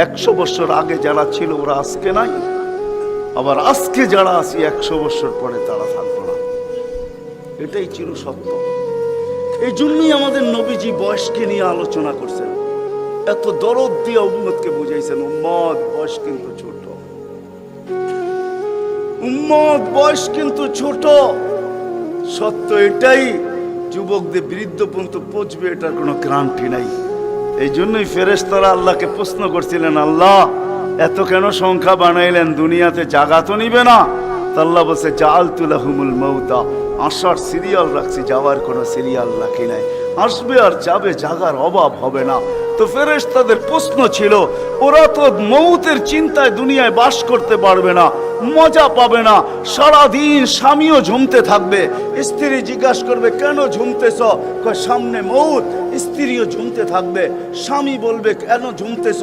100 বছর আগে যারা ছিল ওরা আজকে নাই, আবার আজকে যারা আছি 100 বছর পরে তারা থাকবো না। এটাই চির সত্য। এই জন্যই আমাদের নবীজি বয়সকে নিয়ে আলোচনা করছেন, এত দরদ দিয়ে উম্মতকে বুঝাইছেন, উম্মত বয়স কিন্তু ছোট, উম্মত বয়স কিন্তু ছোট। সত্য এটাই, যুবকদের বৃদ্ধ পর্যন্ত পৌঁছবে এটার কোনো গ্যারান্টি নাই। এই জন্যই ফেরেশতারা আল্লাহকে প্রশ্ন করছিলেন, আল্লাহ এত কেন সংখ্যা বানাইলেন, দুনিয়াতে জাগা তো নিবে না? আল্লাহ বলছে, জাআলতু লাহুমুল মাউতা, আসার সিরিয়াল রাখছি, যাওয়ার কোনো সিরিয়াল রাখি নাই। আসবে আর যাবে, জাগার অভাব হবে না। তো ফেরেশতাদের প্রশ্ন ছিল, ওরা তো মৌতের চিন্তায় দুনিয়ায় বাস করতে পারবে না, মজা পাবে না, সারাদিন স্বামীও ঝুমতে থাকবে, স্ত্রী জিজ্ঞাসা করবে কেন ঝুমতেছ, সামনে মৌত। স্ত্রীও ঝুমতে থাকবে, স্বামী বলবে কেন ঝুমতেছ,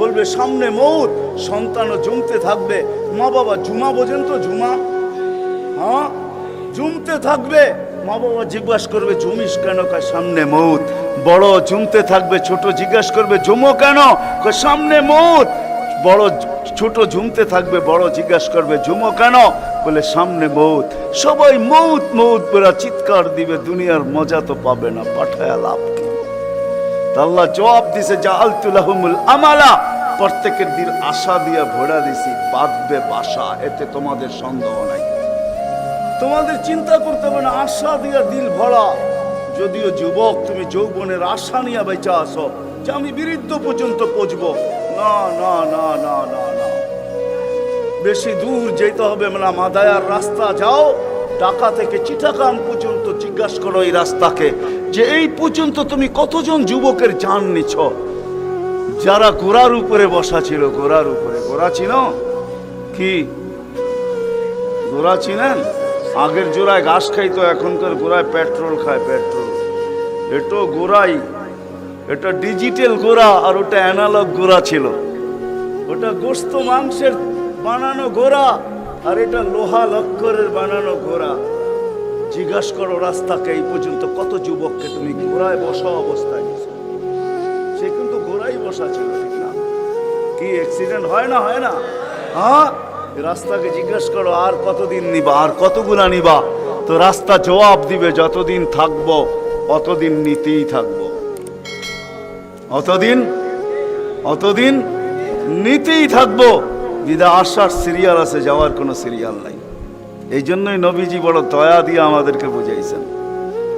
বলবে সামনে মৌত। সন্তানও ঝুমতে থাকবে, মা বাবা ঝুমা বোঝেন তো, ঝুমা, হ্যাঁ ঝুমতে থাকবে, মা বাবা জিজ্ঞাসা করবে ঝুমিস কেন, সামনে মৌত। বড় ঝুমতে থাকবে, ছোট জিজ্ঞাসা করবে ঝুমো কেন, সামনে মৌত। বড় ছোট ঝুমতে থাকবে, বড় জিজ্ঞাসা করবে ঝুমো কেন, বলে সামনে মৌত। সবাই মৌত মৌত বলে চিৎকার দিবে, দুনিয়ার মজা তো পাবে না, পাঠায় লাভ কি? আল্লাহ জবাব দিছে, জাআলতু লাহুমুল আমালা, প্রত্যেকের দিন আশা দিয়া ভরা দিছি, বাঁধবে বাসা, এতে তোমাদের সন্দেহ নাই, তোমাদের চিন্তা করতে হবে না, আশা দিয়া দিল ভরা। যদিও যুবক তুমি যৌবনের আশা নিয়ে বেঁচে আসো যে আমি বৃদ্ধ পর্যন্ত পৌঁছবো, না না না না না না, বেশি দূর যেতে হবে না, মাদায়ার রাস্তা যাও, ঢাকা থেকে চিটাগাং পর্যন্ত জিজ্ঞাসা করো এই রাস্তাকে, যে এই পর্যন্ত তুমি কতজন যুবকের জান নিছ, যারা ঘোড়ার উপরে বসা ছিল, ঘোড়ার উপরে। ঘোড়া চিনো কি? ঘোড়া চিনেন? আগের জোড়ায় ঘাস খাইতো, এখনকার গোড়ায় পেট্রোল খায়, পেট্রোল। এটা গোড়াই, এটা ডিজিটাল গোড়া, আর ওটা অ্যানালগ গোড়া ছিল। ওটা গোস্ত মাংসের বানানো গোড়া, আর এটা লোহা লক্করের বানানো গোড়া। জিজ্ঞাসা করো রাস্তাকে, এই পর্যন্ত কত যুবককে তুমি ঘোড়ায় বসা অবস্থায় গেছো? সে কিন্তু ঘোড়াই বসা ছিল, ঠিক না? কি অ্যাক্সিডেন্ট হয় না, হয় না? হ্যাঁ, রাস্তাকে জিজ্ঞাসা করো আর কতদিন নিবা, আর কতগুলা নিবা? তো রাস্তা জবাব দিবে, যতদিন থাকবো অতদিন নিতেই থাকবো, অতদিন নিতেই থাকবো। বিদা আসার সিরিয়াল আছে, যাওয়ার কোনো সিরিয়াল নাই। এই জন্যই নবীজি বড় দয়া দিয়ে আমাদেরকে বুঝাইছেন,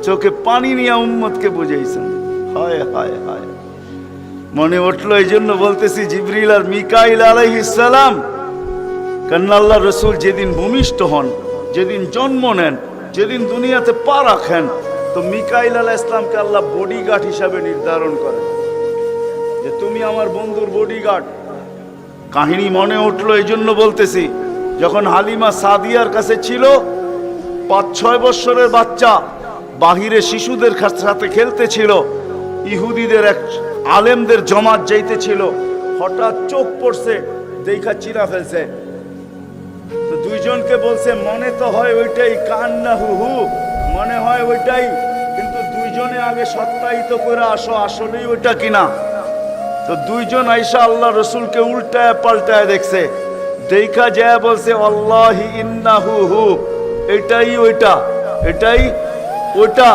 চোখে পানি নিয়ে উম্মতকে বুঝাইছেন। হায় হায় হায়, মনে উঠলো, এই জন্য বলতেছি জিবরিল আর মিকাইল আলাইহিস সালাম, কারণ আল্লাহ রসুল যেদিন ভূমিষ্ঠ হন, যেদিন জন্ম নেন, যেদিন দুনিয়াতে পা রাখেন, তো মিকাইল আলাইহিস সালামকে আল্লাহ বডিগার্ড হিসাবে নির্ধারণ করেন, যে তুমি আমার বন্ধুর বডিগার্ড। কাহিনী মনে উঠলো, এই জন্য বলতেছি, যখন হালিমা সাদিয়ার কাছে ছিল, 5-6 বছরের বাচ্চা বাহিরে শিশুদের সাথে খেলতেছিল, ইহুদিদের এক আলেমদের জমাত যাইতেছিল, হঠাৎ চোখ পড়ছে, দেখা চিরা ফেলছে। তো দুইজনকে বলছে, মনে তো হয় ওইটাই, কান্না হু হু, মনে হয় ওইটাই, কিন্তু দুইজনে আগে সত্যায়িত করে আসো আসলেই ওইটা কিনা। তো দুইজন আইসা আল্লাহ রসুলকে উল্টায় পাল্টায় দেখছে, দেখা যায় বলছে, আল্লাহি ইন্নাহু হু, এটাই ওইটা, এটাই ওইটা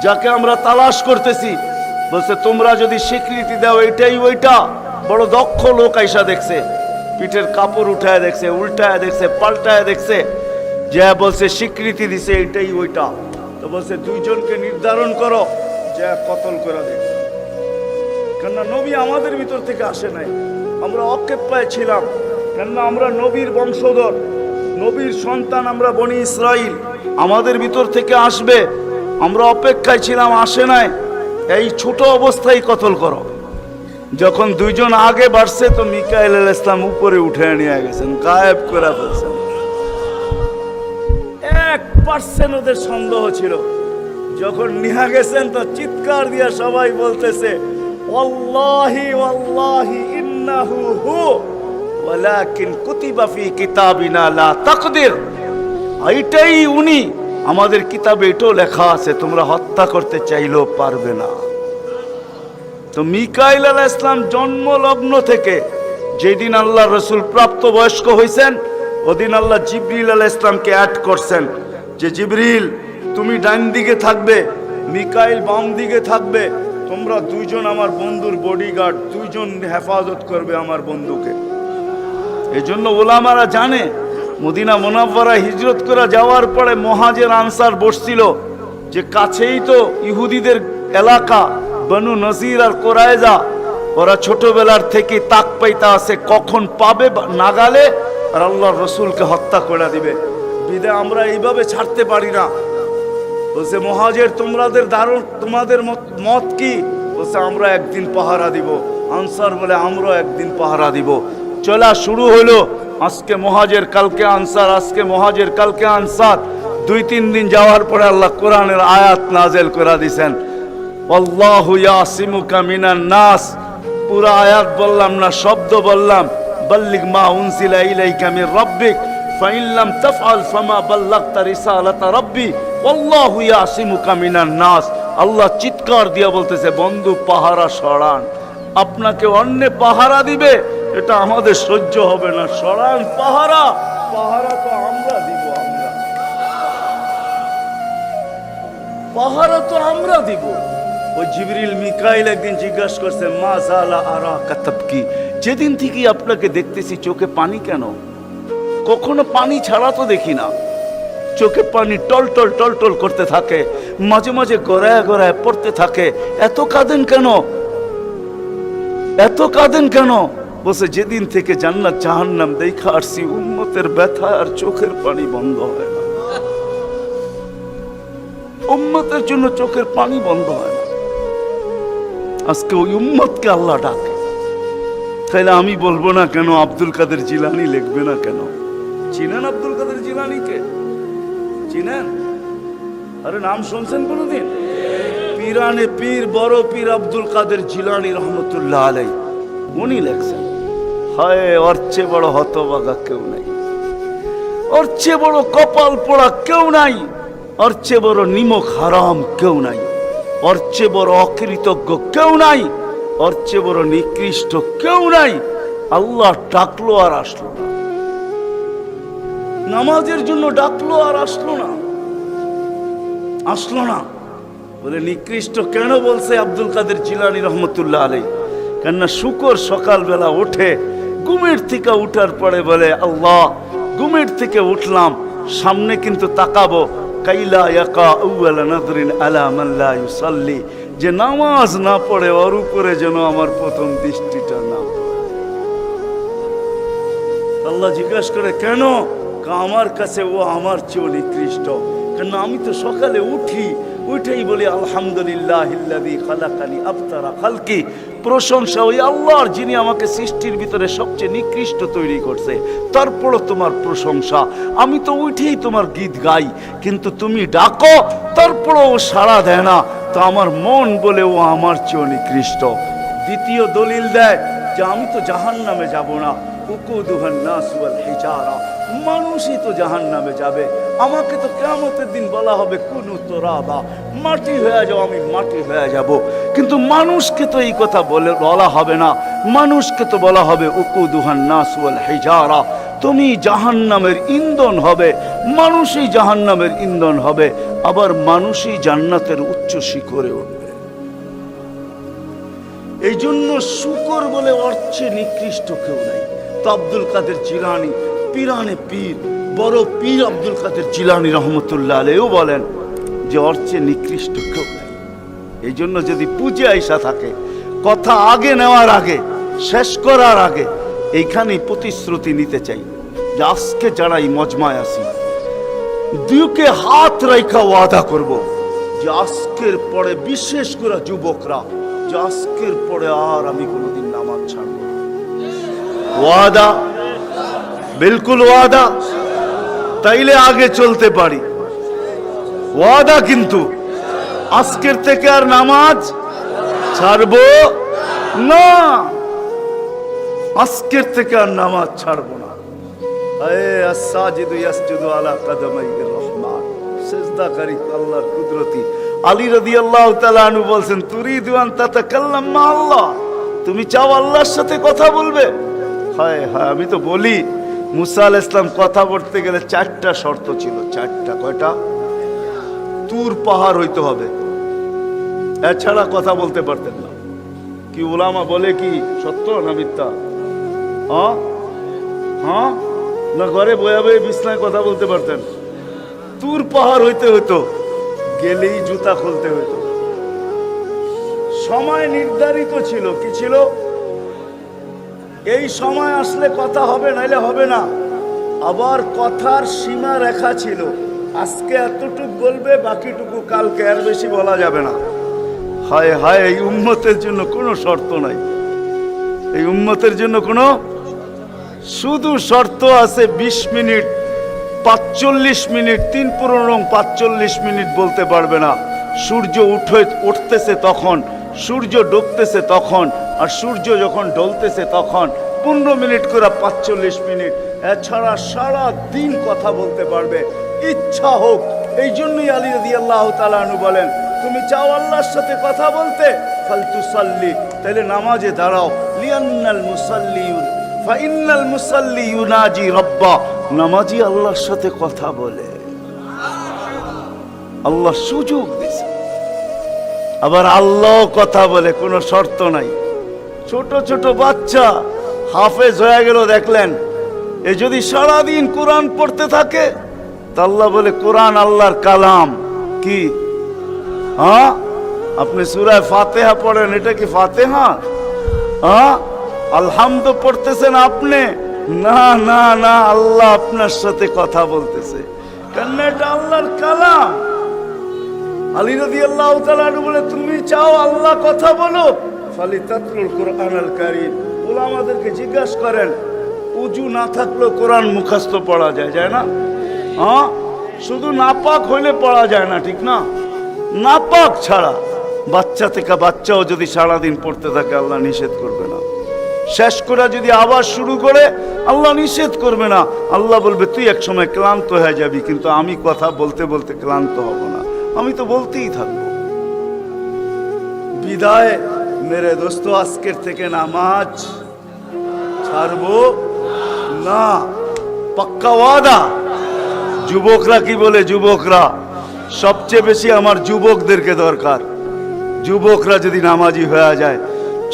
যাকে আমরা তালাশ করতেছি। বলছে, তোমরা যদি স্বীকৃতি দাও এটাই ওইটা। বড় দক্ষ লোক আইসা দেখছে, পিঠের কাপড় উঠায় দেখছে, উল্টায় দেখছে, পাল্টায় দেখছে, যে বলছে স্বীকৃতি দিছে এটাই ওইটা। তো বলছে, দুইজনকে নির্ধারণ করো, যে কতল করে দেখ। কেননা নবী আমাদের ভিতর থেকে আসে নাই, আমরা অকেপ্পায় ছিলাম, কেননা আমরা নবীর বংশধর, নবীর সন্তান, আমরা বনি ইসরাইল, আমাদের ভিতর থেকে আসবে, আমরা অপেক্ষায় ছিলাম, আসে নাই। এই ছোট অবস্থায় কতল করো। যখন দুইজন আগে বাড়ছে, তো মিকাইল আলাইহিস সালাম উপরে উঠে নিয়ে গেছেন, গায়েব করে ফেলছেন। 1% ওদের সন্দেহ ছিল। যখন নিয়ে গেছেন, তো চিৎকার দিয়া সবাই বলতেছে, ওয়াল্লাহি ওয়াল্লাহি ইন্নাহু হু ওয়ালাকিন কুতিবা ফি কিতাবিনা লা তাকদির, এইটাই উনি, আমাদের কিতাবে এটাও লেখা আছে, তোমরা হত্যা করতে চাইলেও পারবে না। তো মিকাইল আলাইহিস সালাম জন্মলগ্ন থেকে যেদিন আল্লাহ রসুল প্রাপ্ত বয়স্ক হয়েছেন ওদিন আল্লাহ জিবরিল আলাইহিস সালামকে অ্যাড করছেন যে জিবরিল তুমি ডান দিকে থাকবে, মিকাইল বাম দিকে থাকবে, তোমরা দুইজন আমার বন্ধুর বডিগার্ড, দুইজন হেফাজত করবে আমার বন্ধুকে। এজন্য ওলামারা জানে মদিনা মুনাওয়ারা হিজরত করে যাওয়ার পরে মুহাজির আনসার বসছিল যে কাছেই তো ইহুদিদের এলাকা বনু নজির আর কোরাইজা, ওরা ছোটবেলার থেকে তাক পাইতা আছে কখন পাবে নাগালে আর আল্লাহর রসুলকে হত্যা করে দিবে। বিদে আমরা এইভাবে ছাড়তে পারি না। বলছে মুহাজির তোমাদের মত কি? বলছে আমরা একদিন পাহারা দিব। আনসার বলে আমরা একদিন পাহারা দিব। চলা শুরু হলো, আজকে মুহাজির কালকে আনসার, আজকে মুহাজির কালকে আনসার। 2-3 দিন যাওয়ার পরে আল্লাহ কোরআনের আয়াত নাযিল করে দিয়েছেন, আল্লাহু ইয়াসিমুকা মিনান নাস। পুরা আয়াত বললাম না, শব্দ বললাম, বাল্লিগ মা উনজিলা ইলাইকা মির রাব্বিক ফাইন লাম তাফআল ফামা বাল্লাগতা রিসালাতা রাব্বি আল্লাহু ইয়াসিমুকা মিনান নাস। আল্লাহ চিৎকার দিয়ে বলতেছে বন্ধু পাহারা সরান, আপনাকে অন্য পাহারা দিবে এটা আমাদের সহ্য হবে না, সরান পাহারা। পাহারা তো আমরা দিব, পাহারা তো আমরা দিব। ওই জিবরিল মিকাইল একদিন জিজ্ঞাসা করছে মা জালা আরাকা তাবকি, যেদিন থেকে আপনাকে দেখতেছি চোখে পানি কেন? কখনো পানি ছাড়া তো দেখি না, চোখে পানি টলটল টলটল করতে থাকে, মাঝে মাঝে গড়ায় গড়ায় পড়তে থাকে, এত কাঁদেন কেন? এত কাঁদেন কেন? বসে যেদিন থেকে জান্নাত জাহান্নাম দেখা আসছি উম্মতের ব্যথা আর চোখের পানি বন্ধ হয় না, উম্মতের জন্য চোখের পানি বন্ধ হয় না। আজকে ওই উম্মতকে আল্লাহ ডাকে, তাইলে আমি বলবো না কেন আব্দুল কাদের জিলানী লিখবে না কেন? চিনেন আব্দুল কাদের জিলানীকে? চিনেন? আরে নাম শুনছেন কোনদিন? পীরানে পীর বড় পীর আব্দুল কাদের জিলানী রহমতুল্লাহ আলাইহি উনি লেখছেন, হায় ওর চেয়ে বড় হতভাগা কেউ নাই, ওর চেয়ে বড় কপাল পোড়া কেউ নাই, ওর চেয়ে বড় নিমক হারাম কেউ নাই, ওর চেয়ে বড় অকৃতজ্ঞ কেউ নাই, ওর চেয়ে বড় নিকৃষ্ট কেউ নাই। আল্লাহ ডাকলো আর আসলো না, নামাজের জন্য ডাকলো আর আসলো না, আসলো না। বলে নিকৃষ্ট কেন বলছে আব্দুল কাদের জিলানী রহমতুল্লাহ আলাইহি? কেননা শুকর সকালবেলা ওঠে, ঘুমের থেকে উঠার পরে বলে আল্লাহ ঘুমের থেকে উঠলাম, সামনে কিন্তু তাকাবো, কাইলা ইয়াকা আউয়ালা নাযরিন আলা মান লা ইউসাল্লি, যে নামাজ না পড়ে ওর উপরে যেন আমার প্রথম দৃষ্টিটা না পড়ে। আল্লাহ জিজ্ঞাসা করে কেন? আমার কাছে ও আমার চেয়ে নিকৃষ্ট, কেন আমি তো সকালে উঠি, উঠেই বলি আলহামদুলিল্লাহিল্লাযী খালাকানি আবতারা খালকি, প্রশংসা ওই আল্লাহর যিনি আমাকে সৃষ্টির ভিতরে সবচেয়ে নিকৃষ্ট তৈরি করছে, তারপরও তোমার প্রশংসা। আমি তো উঠেই তোমার গীত গাই, কিন্তু তুমি ডাকো তারপরও ও সাড়া দেয় না, তো আমার মন বলে ও আমার চেয়ে নিকৃষ্ট। দ্বিতীয় দলিল দেয় যে আমি তো জাহান্নামে যাব না, উকুদুহান নাস ওয়াল হিজারা, মানুষই তো জাহান্নামে যাবে, আমাকে তো কিয়ামতের দিন বলা হবে কুনু তুরাবা, মাটি হয়ে যাও, আমি মাটি হয়ে যাব। কিন্তু মানুষকে তো এই কথা বলা হবে না, মানুষকে তো বলা হবে উকুদুহান নাস ওয়াল হিজারা, তুমি জাহান্নামের ইন্ধন হবে, মানুষই জাহান্নামের ইন্ধন হবে, আবার মানুষই জান্নাতের উচ্চ শিখরে উঠবে। এই জন্য শুকর বলে অর্থে নিকৃষ্ট কেউ নাই। তো আব্দুল কাদের জিলানী পীরানে পীর বড় পীর আব্দুল কাদের জিলানী রহমতুল্লাহ আলাইহিও বলেন যে অর্থে নিকৃষ্ট কেউ নাই। এই জন্য যদি পুজো আইসা থাকে, কথা আগে নেওয়ার আগে, শেষ করার আগে এইখানেই প্রতিশ্রুতি নিতে চাই যে আজকে যারা এই মজমায় আসি দুকে হাত রাইখা ওয়াদা করব যে আজকের পরে, বিশেষ করে যুবকরা, যে আজকের পরে আর আমি কোনোদিন নামাজ ছাড়ব না। ওয়াদা, বিলকুল ওয়াদা, তাইলে আগে চলতে পারি। ওয়াদা কিন্তু আজকের থেকে আর নামাজ ছাড়ব না, আজকের থেকে আর নামাজ ছাড়ব না। সিজদাকারী আল্লাহর কুদরতি। আলী রাদিয়াল্লাহু তাআলা আনহু বলছেন তুরিদু আন তাতাকাল্লাম মা আল্লাহ, তুমি চাও আল্লাহর সাথে কথা বলবে? হায় হায়, আমি তো বলি মুসা আলাইহিস সালাম কথা বলতে গেলে 4টা শর্ত ছিল। 4টা। কয়টা? তুর পাহাড় হইতে হবে, এছাড়া কথা বলতে পারতেন না। কি উলামা বলে কি সত্য না মিথ্যা? হ্যাঁ হ্যাঁ, না ঘরে বয়ে বয়ে বিছনায় কথা বলতে পারতেন? তুর পাহাড় হইতে হইতো, গেলেই জুতা খুলতে হইতো। সময় নির্ধারিত ছিল। কি ছিল? এই সময় আসলে কথা হবে, নাইলে হবে না। আবার কথার সীমা রেখা ছিল, আজকে এতটুকু বলবে, বাকিটুকু কালকে, আর বেশি বলা যাবে না। হায় হায়, এই উম্মতের জন্য কোনো শর্ত নাই। এই উম্মতের জন্য কোনো শুধু শর্ত আছে 20 মিনিট, 45 মিনিট, 45 মিনিট বলতে পারবে না। সূর্য উঠতেছে তখন, সূর্য ডুবতেছে তখন, আর সূর্য যখন ডলতেছে তখন 15 মিনিট করে 45 মিনিট। এছাড়া সারা দিন কথা বলতে পারবে, ইচ্ছা হোক। এই জন্যই আলী রাদিয়াল্লাহু তাআলা আনহু বলেন, তুমি চাও আল্লাহর সাথে কথা বলতে, ফালতুসাল্লি, তাহলে নামাজে দাঁড়াও। লিয়ান্নাল মুসাল্লি ফাইন্নাল মুসাল্লি ইউনাজি রাব্বা, নামাজি আল্লাহর সাথে কথা বলে। আল্লাহ সুযোগ দিয়েছে। আবার আল্লাহ কথা বলে, কোনো শর্ত নাই। ছোট ছোট বাচ্চা হাফেজ হয়ে গেল, দেখলেন। এ যদি সারাদিন কোরআন পড়তে থাকে, তা আল্লাহ বলে কোরআন আল্লাহর কালাম। কি? হ্যাঁ, আপনি সূরা ফাতিহা পড়েন, এটা কি ফাতিহা? হ্যাঁ, আলহামদ পড়তেছেন আপনি? না না না, আল্লাহ আপনার সাথে কথা বলতেছে, কারণ এটা আল্লাহর কালাম। আলী রাদিয়াল্লাহু তাআলা বলে, তুমি চাও আল্লাহ কথা বলো, ফালিতাতলুল কুরআনুল কারীম। উলামাদেরকে জিজ্ঞাসা করেন, উজু না থাকলেও কোরআন মুখস্থ পড়া যায়, যায় না? হ্যাঁ, শুধু নাপাক হইলে পড়া যায় না, ঠিক না? নাপাক ছাড়া বাচ্চা থেকে বাচ্চাও যদি সারাদিন পড়তে থাকে, আল্লাহ নিষেধ করবে না। শেষ করে যদি আবার শুরু করে, আল্লাহ নিষেধ করবে না। আল্লাহ বলবে, তুই এক সময় ক্লান্ত হয়ে যাবি, কিন্তু আমি কথা বলতে বলতে ক্লান্ত হব না, আমি তো বলতেই থাকবো। বিদায় মেরে দোস্ত, আজকের থেকে নামাজ ছাড়বো না, পাক্কা ওয়াদা। যুবকরা কি বলে? যুবকরা সবচেয়ে বেশি আমার যুবকদেরকে দরকার। যুবকরা যদি নামাজি হয়ে যায়,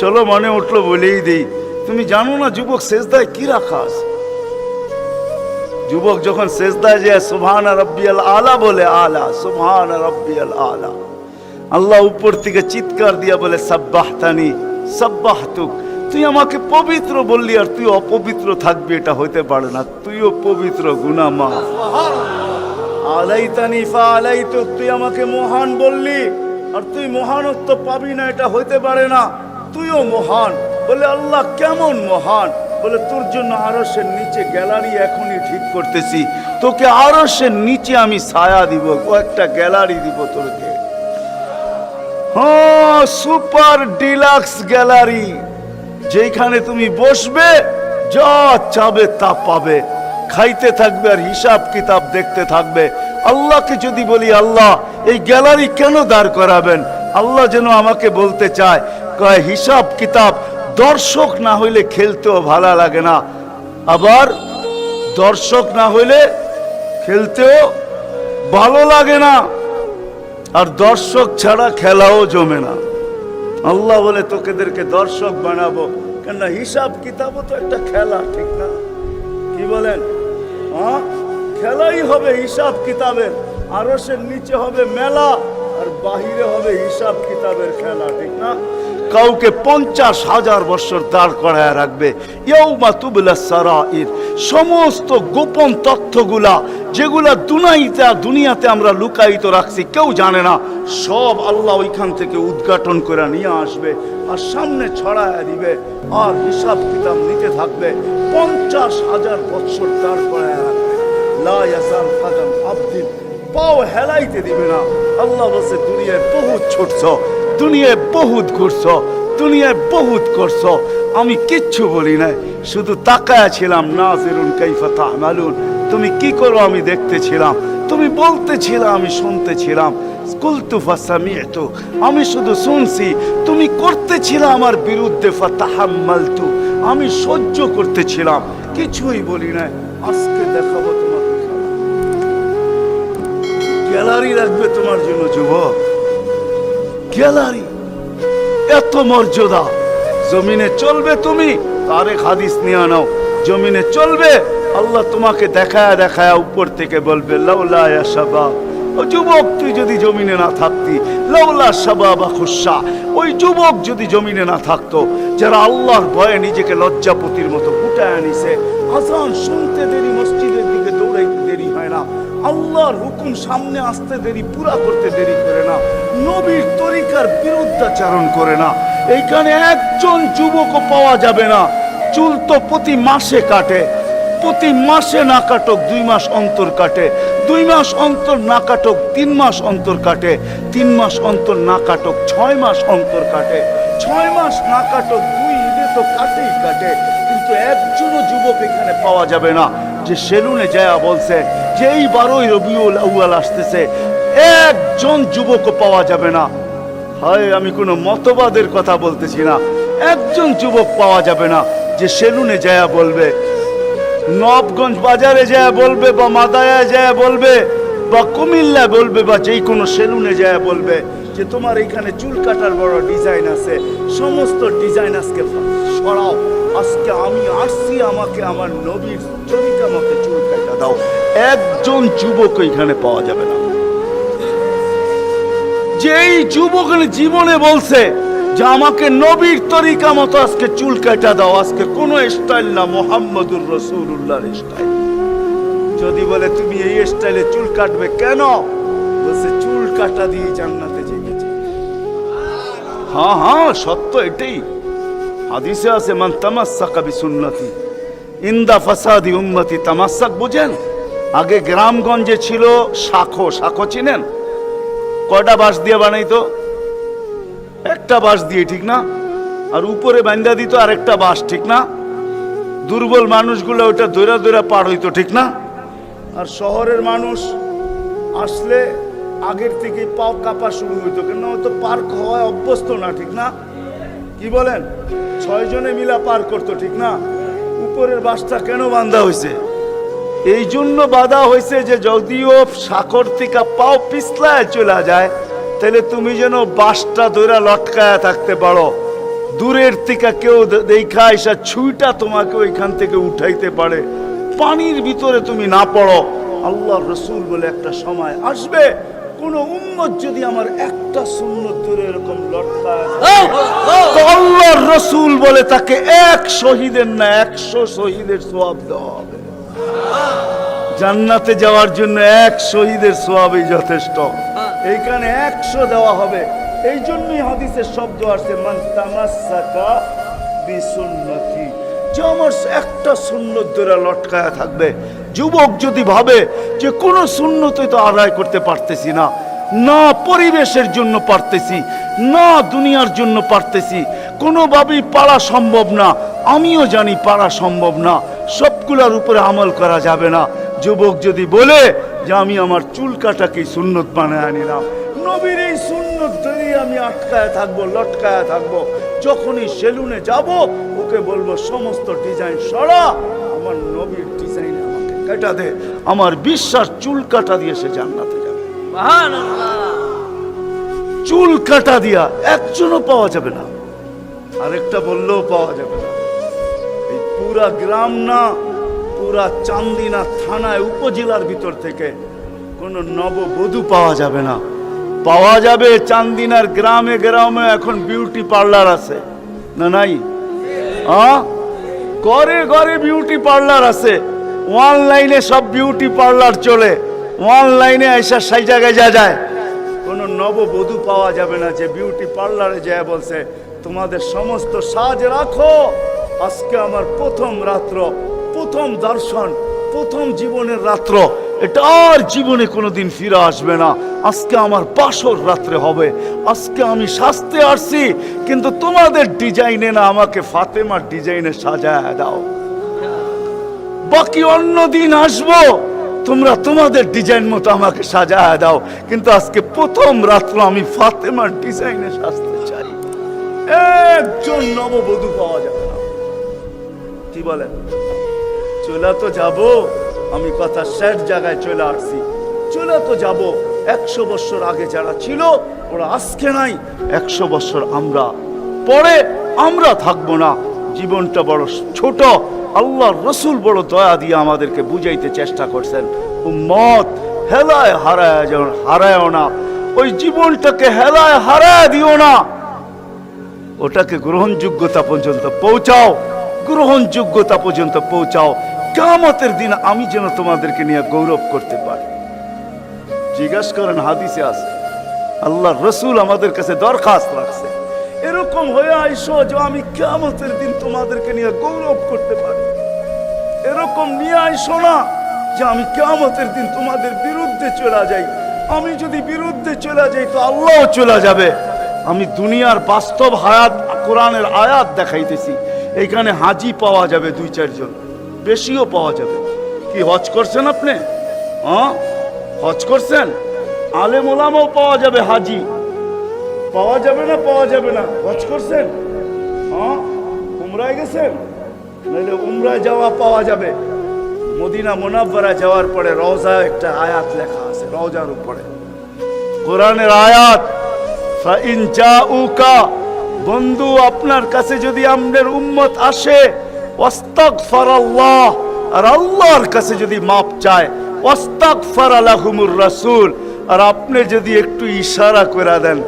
চলো মনে উঠলো বলেই দিই, তুমি জানো না যুবক সেজদায় কি রাখা আছে? যুবক যখন সেজদায় যায় সুবহান রাব্বিয়াল আলা বলে, আলা সুবহান রাব্বিয়াল আলা, আল্লাহ উপর থেকে চিৎকার দিয়া বলে সাব্বাহতানি সাব্বাহতুক, তুই আমাকে পবিত্র বললি আর তুই অপবিত্র থাকবি, এটা হইতে পারে না। তুইও পবিত্র, গুনাহ মাফ। আলাইতানি ফাআলাইতুক, তুই আমাকে মহান বললি আর তুই মহানত্ব পাবি না, এটা হইতে পারে না। তুইও মহান। বলে আল্লাহ কেমন মহান? বলে তোর জন্য আরশের নিচে গ্যালারি এখনই ঠিক করতেছি, তোকে আরশের নিচে আমি ছায়া দিব, কয়েকটা গ্যালারি দিব তোকে। হ্যাঁ, সুপার ডিলাক্স গ্যালারি, যেখানে তুমি বসবে, যা চাবে তা পাবে, খাইতে থাকবে আর হিসাব কিতাব দেখতে থাকবে। আল্লাহকে যদি বলি, আল্লাহ এই গ্যালারি কেন দাঁড় করাবেন? আল্লাহ যেন আমাকে বলতে চায়, কয় হিসাব কিতাব দর্শক না হইলে খেলতেও ভালো লাগে না, আবার দর্শক না হইলে খেলতেও ভালো লাগে না, আর দর্শক ছাড়া খেলাও জমে না। আল্লাহ বলে তোকেদেরকে দর্শক বানাবো, কেন হিসাব কিতাবও তো একটা খেলা, ঠিক না? কি বলেন? হ্যাঁ, খেলাই হবে হিসাব কিতাবের। আরশের নিচে হবে মেলা, আর বাহিরে হবে হিসাব কিতাবের খেলা, ঠিক না? কাউকে 50,000 বছর দাঁড় করায় রাখবে। ইয়াউমা তুবলা সারাইর, সমস্ত গোপন তথ্যগুলা যেগুলা দুনিয়াতে আমরা লুকায়িত রাখছি, কেউ জানে না, সব আল্লাহ ওইখান থেকে উদ্ঘাটন করে নিয়ে আসবে আর সামনে ছড়ায় দিবে, আর হিসাব কিতাব নিতে থাকবে। 50,000 বছর দাঁড় করায় রাখবে। লা ইয়াজাল কদম আবদিন, পাও হেলাইতে দিবে না। আল্লাহ বলছে, দুনিয়ায় বহুত ছুটছ, দুনিয়ায় বহুত ঘুরছ, দুনিয়ায় বহুত করছ, আমি কিচ্ছু বলি নাই, শুধু তাকায়া ছিলাম। নাজিরুন কাইফা তা'মালুন, তুমি কি করো আমি দেখতেছিলাম, তুমি বলতেছিলাম আমি শুনতেছিলাম। কুলতু ফাসামি'তু, আমি শুধু শুনছি, তুমি করতেছিলে আমার বিরুদ্ধে। ফাতাহাম্মালতু, আমি সহ্য করতেছিলাম, কিছুই বলি নাই। আজকে দেখাবো তোমাকে গ্যালারি রাখবে তোমার জন্য যুবক, গ্যালারি। এত মর্যাদা। জমিনে চলবে তুমি, তারেক হাদিস নিয়ে নাও। জমিনে চলবে, আল্লাহ তোমাকে দেখায় দেখায় উপর থেকে বলবে লাউলা ইয়া শাবাব, ও যুবক তুই যদি জমিনে না থাকতি, লাউলা শাবাবা খুশা, ওই যুবক যদি জমিনে না থাকতো, যারা আল্লাহর ভয়ে নিজেকে লজ্জাপতির মতো গুটায় আনিছে। আজান শুনতে দেরি, মসজিদের দিকে দৌড়াইতে দেরি হয় না, আল্লাহর হুকুম সামনে আসতে দেরি, পুরা করতে দেরি করে না, নবীর তরিকার বিরুদ্ধাচারণ করে না। এইখানে একজন যুবকও পাওয়া যাবে না। চুল তো প্রতি মাসে কাটে, প্রতি মাসে না কাটক 2 মাস অন্তর কাটে, 2 মাস অন্তর না কাটক 3 মাস অন্তর কাটে, 3 মাস অন্তর না কাটক 6 মাস অন্তর কাটে, 6 মাস না কাটক 2 ঈদে তো কাটেই কাটে। কিন্তু একজনও যুবক এখানে পাওয়া যাবে না যে সেলুনে যায় বলছে যে এই 12ই রবিউল আউয়াল আসতেছে। একজন যুবকও পাওয়া যাবে না। হয় আমি কোনো মতবাদের কথা বলতেছি না, একজন যুবক পাওয়া যাবে না যে সেলুনে যায় বলবে, নবগঞ্জ বাজারে যায় বলবে, বা মাদায়ায় যায় বলবে, বা কুমিল্লা বলবে, বা যেই কোনো সেলুনে যায় বলবে যে তোমার এখানে চুল কাটার বড় ডিজাইন আছে, সমস্ত ডিজাইন আজকে সরাও, আজকে আমি আসছি, আমাকে আমার নবীর তরিকা মতে চুল কাটা দাও। একজন যুবক এখানে পাওয়া যাবে না। যেই যুবক জীবনে বলছে যে আমাকে নবীর তরিকা মতো আজকে চুল কাটা দাও, আজকে কোন স্টাইল না, মুহাম্মদুর রাসূলুল্লাহর স্টাইল। যদি বলে তুমি এই স্টাইলে চুল কাটবে কেন, বলছে চুল কাটা দিয়ে জান্নাতে যেতে। হ্যাঁ হ্যাঁ সত্য এটাই, হাদিসে আছে মান তামাসসাকা বিসুন্নতি ইনদা ফাসাদি উম্মতি। তামাসসাক বুঝেন? আগে গ্রামগঞ্জে ছিল শাখো, শাখো চিনেন? কয়টা বাঁশ দিয়ে বানাইতো? একটা বাঁশ দিয়ে, ঠিক না? আর উপরে বান্ধা দিত আরেকটা বাঁশ, ঠিক না? দুর্বল মানুষগুলো ওটা দৌড়া দৌড়া পার হইতো, ঠিক না? আর শহরের মানুষ আসলে আগের থেকে পাও কাঁপা শুরু হইতো, কেন হয়তো পার হওয়ায় অভ্যস্ত না, ঠিক না? কি বলেন? 6 জনে মিলা পার করতো, ঠিক না? উপরের বাঁশটা কেন বাঁধা হয়েছে? এই জন্য বাঁধা হয়েছে যে যদিও সাকর থেকে পাও পিছলায় চলে যায়, তাহলে তুমি যেন বাঁশটা ধরে লটকায়া থাকতে পারো, দূরের থেকে কেউ দেখা এসা ছুঁইটা তোমাকে ওইখান থেকে উঠাইতে পারে, পানির ভিতরে তুমি না পড়ো। আল্লাহর রাসূল বলে একটা সময় আসবে, কোন উম্মত যদি আমার একটা সুন্নত ধরে এরকম লটকায়, তো আল্লাহর রাসূল বলে তাকে 1 শহীদের না 100 শহীদের সওয়াব দেওয়া হবে। জান্নাতে যাওয়ার জন্য 1 শহীদের সওয়াবই যথেষ্ট, এইখানে 100 দেওয়া হবে। এই জন্যই হাদিসের শব্দ আসছে মান তামাসসাকা বিসুন্নতি, যে আমার একটা সুন্নত ধরে লটকায়া থাকবে। যুবক যদি ভাবে যে কোন সুন্নতই তো আদায় করতে পারতেছি না, না পরিবেশের জন্য পারতেছি, না দুনিয়ার জন্য পারতেছি, কোনোভাবেই পারা সম্ভব না, আমিও জানি পারা সম্ভব না, সবগুলোর উপরে আমল করা যাবে না। যুবক যদি বলে যে আমি আমার চুল কাটাকে সুন্নত বানায় নিলাম, নবীর এই সুন্নত ধরে আমি আটকায় থাকবো, লটকায় থাকবো, যখনই সেলুনে যাব ওকে বলবো সমস্ত ডিজাইন সরা, আমার নবীর ডিজাইন আমাকে কাটা দে, আমার বিশ্বাস চুল কাটা দিয়ে সে জান্নাতে যাবে। চুল কাটা দিয়া একজনও পাওয়া যাবে না, আরেকটা বললেও পাওয়া যাবে না। এই পুরা গ্রাম না, পুরা চান্দিনা থানায় উপজেলার ভিতর থেকে কোনো নববধূ পাওয়া যাবে না। পাওয়া যাবে চান্দিনার গ্রামে গ্রামে এখন বিউটি পার্লার আছে না নাই? ঘরে ঘরে বিউটি পার্লার আছে, অনলাইনে সব বিউটি পার্লার চলে, অনলাইনে এসে সেই জায়গায় যায়। কোনো নববধূ পাওয়া যাবে না যে বিউটি পার্লারে যায় বলছে তোমাদের সমস্ত সাজ রাখো, আজকে আমার প্রথম রাত্র, প্রথম দর্শন, প্রথম জীবনের রাত্র, এটা আর জীবনে কোনোদিন ফিরে আসবে না, আজকে আমার বাসর রাত্রে হবে, আজকে আমি সাজতে আসছি, কিন্তু তোমাদের ডিজাইনে না, আমাকে ফাতেমার ডিজাইনে সাজায় দাও, বাকি অন্য দিন আসবো, তোমরা তোমাদের ডিজাইন মতো আমাকে সাজায় দাও, কিন্তু আজকে প্রথম রাত্র আমি ফাতেমার ডিজাইনে সাজতে চাই। একজন নববধূ পাওয়া যাবে না। কি বলেন? চলে তো যাব, আমি কথা শেষ জায়গায় চলে আসছি। চলে তো যাব। 100 বছর আগে যারা ছিল ওরা আজকে নাই, 100 বছর আমরা পরে আমরা থাকবো না। জীবনটা বড় ছোট। আল্লাহর রসুল বড় দয়া দিয়ে আমাদেরকে বুঝাইতে চেষ্টা করছেন, উম্মত হেলায় হারায় না, ওই জীবনটাকে হেলায় হারায় দিও না, ওটাকে গ্রহণযোগ্যতা পর্যন্ত পৌঁছাও, গ্রহণযোগ্যতা পর্যন্ত পৌঁছাও। কিয়ামতের দিন আমি যেন তোমাদেরকে নিয়ে গৌরব করতে পারি। জিজ্ঞাসা করেন, হাদিসে আছে, আল্লাহর রসুল আমাদের কাছে দরখাস্ত রাখছে, এরকম হয়ে আইসো যে আমি কিয়ামতের দিন তোমাদেরকে নিয়ে গৌরব করতে পারি। এরকম নিয়ে আইসো না যে আমি কিয়ামতের দিন তোমাদের বিরুদ্ধে চলে যাই। আমি যদি বিরুদ্ধে চলে যাই তো আল্লাহও চলে যাবে। আমি দুনিয়ার বাস্তব হায়াত, কোরআনের আয়াত দেখাইতেছি। এইখানে হাজি পাওয়া যাবে 2-4 জন, বেশিও পাওয়া যাবে। কি হজ করছেন আপনি? হজ করছেন? আলেম ওলামাও পাওয়া যাবে, হাজি পাওয়া যাবে না? পাওয়া যাবে না? হজ করছেন? উমরায় গেছেন? নাহলে উমরায় যাওয়া পাওয়া যাবে। মদিনা মুনাব্বারা যাওয়ার পরে রওজা একটা আয়াত লেখা আছে, রওজার উপরে কোরআনের আয়াত, ফাইন জাউকা, বন্ধু আপনার কাছে যদি আমাদের উম্মত আসে, ওয়াস্তাগফিরাল্লাহ, আর আল্লাহর কাছে যদি মাপ চায়, ওয়াস্তাগফারা লাহুমুর রাসূল, আর আপনি যদি একটু ইশারা করে দেন,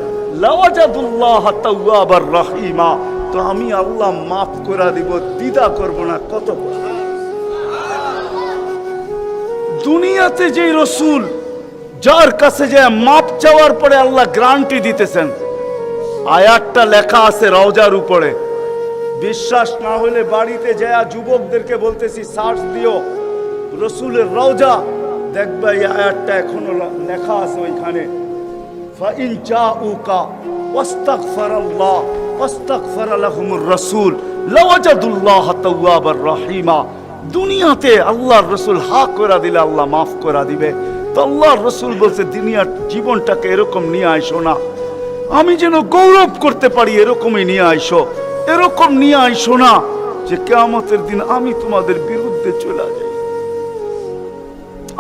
লাওয়াজাদুল্লাহ তাওয়াবার রহিমা, তো আমি আল্লাহ মাফ করে দিব, দ্বিধা করব না। কত দুনিয়াতে যে রসুল যার কাছে যে মাপ চাওয়ার পরে আল্লাহ গ্যারান্টি দিতেছেন, আয়াতটা লেখা আছে রওজার উপরে। বিশ্বাস না হলে বাড়িতে যায় যুবকদেরকে বলতেছি, সার্চ দিও রসুলের রওজা, দেখবে এই আয়াতটা এখনো লেখা আছে ওইখানে। ফাইন জাউকা ওয়াস্তাগফিরাল্লাহ ওয়াস্তাগফারা লাহুমুর রাসূল লাওয়াজাদুল্লাহ তাওয়াবার রহিমা। দুনিয়াতে আল্লাহর রসুল হক করে দিলে আল্লাহ মাফ করে দিবে। তো আল্লাহর রসুল বলছে, দুনিয়ার জীবনটাকে এরকম নিয়ে আইসো না, আমি যেন গৌরব করতে পারি, এরকমই নিয়ে আইসো। এরকম নিয়ে আইসো না যে কিয়ামতের দিন আমি তোমাদের বিরুদ্ধে চলে যাই।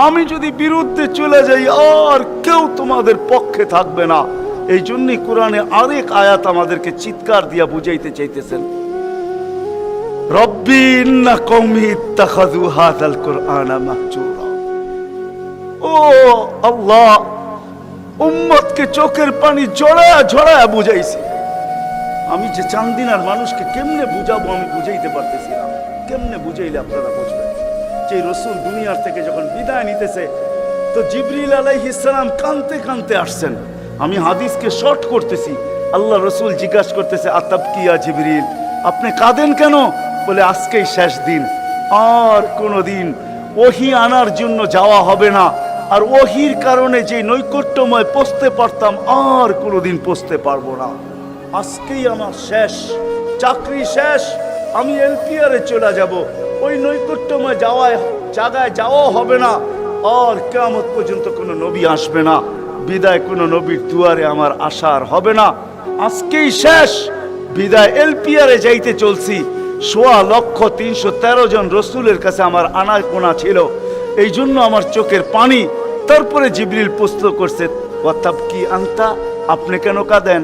আমি যদি বিরুদ্ধে চলে যাই আর কেউ তোমাদের পক্ষে থাকবে না। এই জন্যই কোরআনে আরেক আয়াত আমাদেরকে চিৎকার দিয়া বুঝাইতে চাইতেছেন, রব্বি ইন্না কওমি ইত্তাখাযু হাযাল কুরআনা মাহজুরা। ও আল্লাহ, উম্মতকে চোখের পানি ঝরায়া ঝরায়া বুঝাইছি। আমি যে চান্দিনার মানুষকে কেমনে বুঝাবো আমি বুঝাইতে পারতেছি না। কেমনে বুঝাইলে আপনারা বুঝবেন? যে রসুল দুনিয়ার থেকে যখন বিদায় নিতেছে, তো জিবরিল আলাইহিস সালাম কাঁদতে কাঁদতে আসছেন। আমি হাদিসকে শর্ট করতেছি। আল্লাহ রসুল জিজ্ঞাসা করতেছে, আতাবকিয়া জিবরিল, আপনি কাঁদেন কেন? বলে আজকেই শেষ দিন, আর কোনোদিন ওহী আনার জন্য যাওয়া হবে না। আর ওহীর কারণে যে নৈকট্যময় পৌঁছতে পারতাম, আর কোনোদিন পৌঁছতে পারবো না। আজকেই আমার শেষ, চাকরি শেষ, আমি এলপিআরে চলে যাব। ওই নৈকট্যময় জায়গায় যাওয়া হবে না। আর কিয়ামত পর্যন্ত কোনো নবী আসবে না। বিদায় কোনো নবীর দুয়ারে আমার আশার হবে না। আজকেই শেষ বিদায়। এলপিআরে যাইতে চলছি। 16,313 জন রসুলের কাছে আমার আনাগোনা ছিল। এই জন্য আমার চোখের পানি। তারপরে জিবরিল প্রশ্ন করছে, ওয়াতাবকি আনতা, আপনি কেন কাঁদেন?